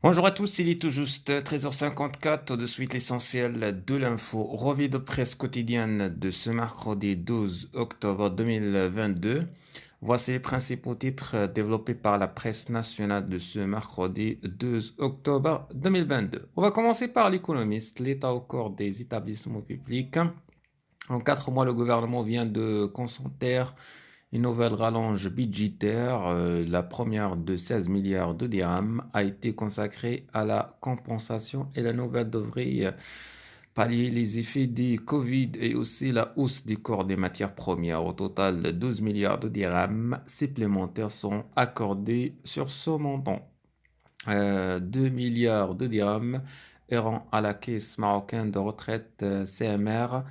Bonjour à tous, il est tout juste 13h54, tout de suite l'essentiel de l'info. Revue de presse quotidienne de ce mercredi 12 octobre 2022. Voici les principaux titres développés par la presse nationale de ce mercredi 12 octobre 2022. On va commencer par l'économiste, l'État au corps des établissements publics. En 4 mois, le gouvernement vient de concentrer une nouvelle rallonge budgétaire, la première de 16 milliards de dirhams, a été consacrée à la compensation et la nouvelle devrait pallier les effets du Covid et aussi la hausse des cours des matières premières. Au total, 12 milliards de dirhams supplémentaires sont accordés sur ce montant. 2 milliards de dirhams iront à la caisse marocaine de retraite CMR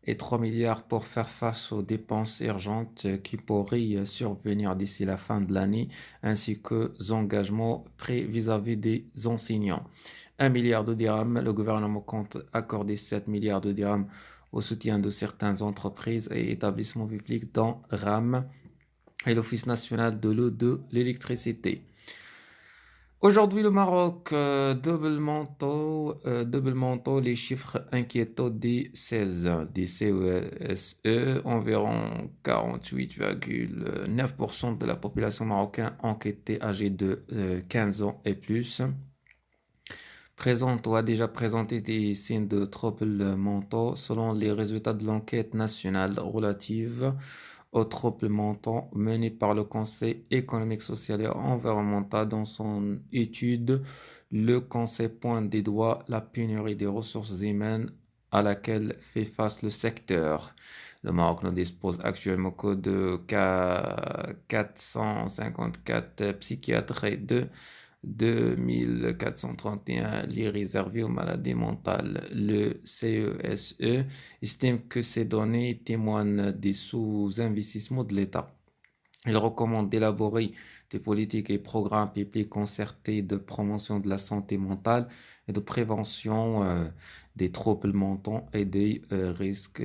et 3 milliards pour faire face aux dépenses urgentes qui pourraient survenir d'ici la fin de l'année, ainsi que aux engagements pris vis-à-vis des enseignants. 1 milliard de dirhams, le gouvernement compte accorder 7 milliards de dirhams au soutien de certaines entreprises et établissements publics dont RAM et l'Office national de l'eau de l'électricité. Aujourd'hui, le Maroc, double manteau, les chiffres inquiétants des 16 des CESE, environ 48,9% de la population marocaine enquêtée âgée de 15 ans et plus présente ou a déjà présenté des signes de troubles mentaux selon les résultats de l'enquête nationale relative aux troubles mentaux menée par le Conseil économique, social et environnemental. Dans son étude, le Conseil pointe des doigts la pénurie des ressources humaines à laquelle fait face le secteur. Le Maroc ne dispose actuellement que de 454 psychiatres et de 2431 lits réservés aux maladies mentales. Le CESE estime que ces données témoignent des sous-investissements de l'État. Il recommande d'élaborer des politiques et programmes publics concertés de promotion de la santé mentale et de prévention des troubles mentaux et des risques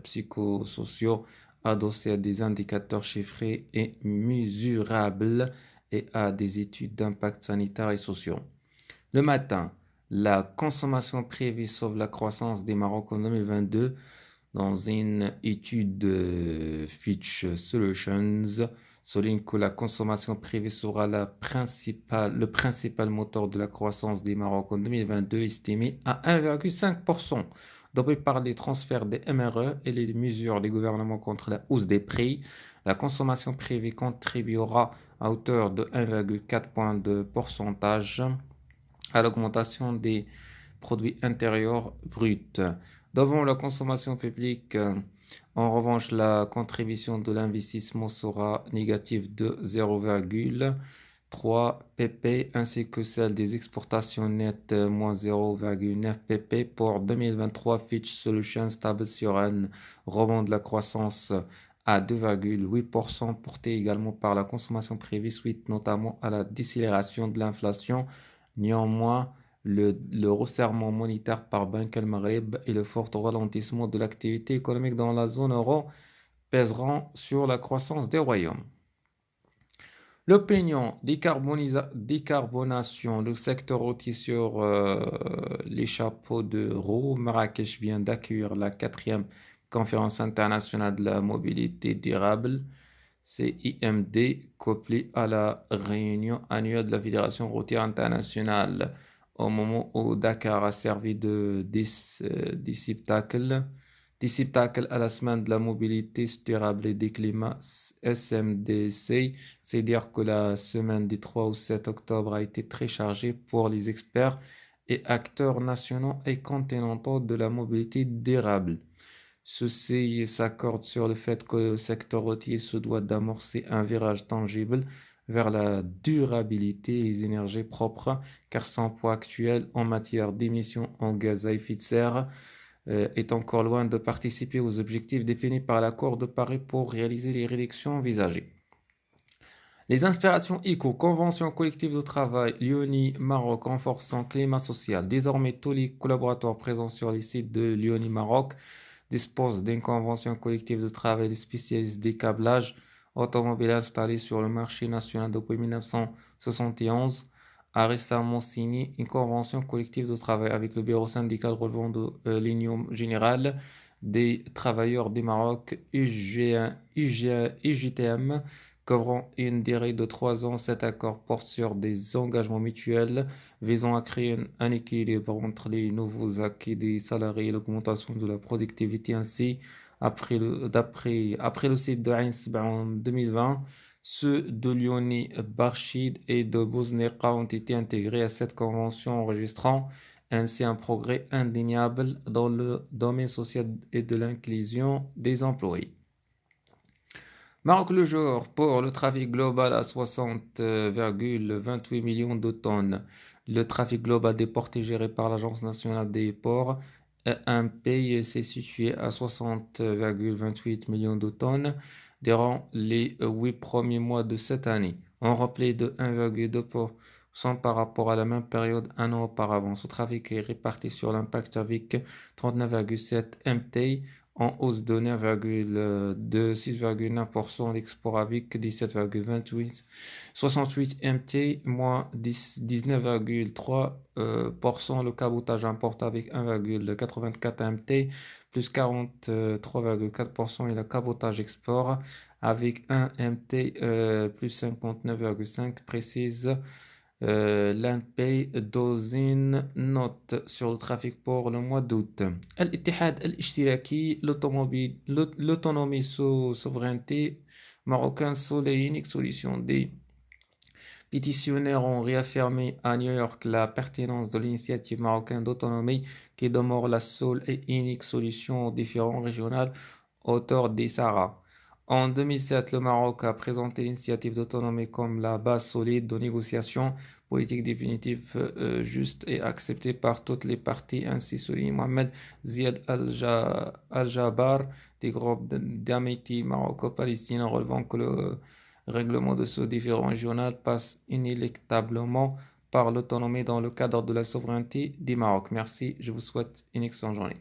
psychosociaux adossés à des indicateurs chiffrés et mesurables et à des études d'impact sanitaire et sociaux. Le matin, la consommation privée sauve la croissance des Maroc en 2022 dans une étude de Fitch Solutions souligne que la consommation privée sera le principal moteur de la croissance des Maroc en 2022, estimé à 1,5%, dopé par les transferts des MRE et les mesures des gouvernements contre la hausse des prix. La consommation privée contribuera à hauteur de 1,4 points de pourcentage à l'augmentation des produits intérieurs bruts. Devant la consommation publique, en revanche, la contribution de l'investissement sera négative de 0,3 pp ainsi que celle des exportations nettes moins 0,9 pp pour 2023. Fitch Solutions stable sur un rebond de la croissance à 2,8%, porté également par la consommation privée suite notamment à la décélération de l'inflation. Néanmoins, le resserrement monétaire par Banque al-Maghreb et le fort ralentissement de l'activité économique dans la zone euro pèseront sur la croissance des royaumes. L'opinion, décarbonation, le secteur routier sur les chapeaux de roue. Marrakech vient d'accueillir la 4e conférence internationale de la mobilité durable, CIMD, couplée à la réunion annuelle de la Fédération routière internationale, au moment où Dakar a servi de disciptacle à la semaine de la mobilité durable et des climats SMDC. C'est dire que la semaine du 3 au 7 octobre a été très chargée pour les experts et acteurs nationaux et continentaux de la mobilité durable. Ceux-ci s'accordent sur le fait que le secteur routier se doit d'amorcer un virage tangible vers la durabilité et les énergies propres, car son poids actuel en matière d'émissions en gaz à effet de serre est encore loin de participer aux objectifs définis par l'accord de Paris pour réaliser les réductions envisagées. Les inspirations ICO, Convention collective de travail, Lyoni, Maroc, renforçant climat social. Désormais, tous les collaborateurs présents sur les sites de Lyoni, Maroc, disposent d'une convention collective de travail spécialiste des câblages automobiles installés sur le marché national depuis 1971. a récemment signé une convention collective de travail avec le bureau syndical relevant de l'Union générale des travailleurs du Maroc, UGTM, couvrant une durée de 3 ans. Cet accord porte sur des engagements mutuels visant à créer un équilibre entre les nouveaux acquis des salariés et l'augmentation de la productivité. Ainsi, après le site de Ainsba en 2020, ceux de Lioni, Barchid et de Bouzneqa ont été intégrés à cette convention, enregistrant ainsi un progrès indéniable dans le domaine social et de l'inclusion des employés. Maroc le jour, pour le trafic global à 60,28 millions de tonnes. Le trafic global des ports est géré par l'Agence nationale des ports. ANPI s'est situé à 60,28 millions de tonnes durant les 8 premiers mois de cette année, en repli de 1,2% par rapport à la même période un an auparavant. Ce trafic est réparti sur l'impact avec 39,7 MT, en hausse de 6,9%, l'export avec 17,28, 68 MT, moins 19,3%, le cabotage importe avec 1,84 MT, plus 43,4%, et le cabotage export avec 1 MT, plus 59,5%, précise l'ANPI dans une note sur le trafic pour le mois d'août. الاتحاد الاشتراكي, l'autonomie sous souveraineté marocaine sous les unique solution. Des pétitionnaires ont réaffirmé à New York la pertinence de l'initiative marocaine d'autonomie qui demeure la seule et unique solution aux différends régionaux autour des Sahara. En 2007, le Maroc a présenté l'initiative d'autonomie comme la base solide de négociation politique définitive, juste et acceptée par toutes les parties. Ainsi souligne Mohamed Ziad Al-Jabbar des groupes d'amitié maroco-palestinien, relevant que le règlement de ce différend régional passe inéluctablement par l'autonomie dans le cadre de la souveraineté du Maroc. Merci, je vous souhaite une excellente journée.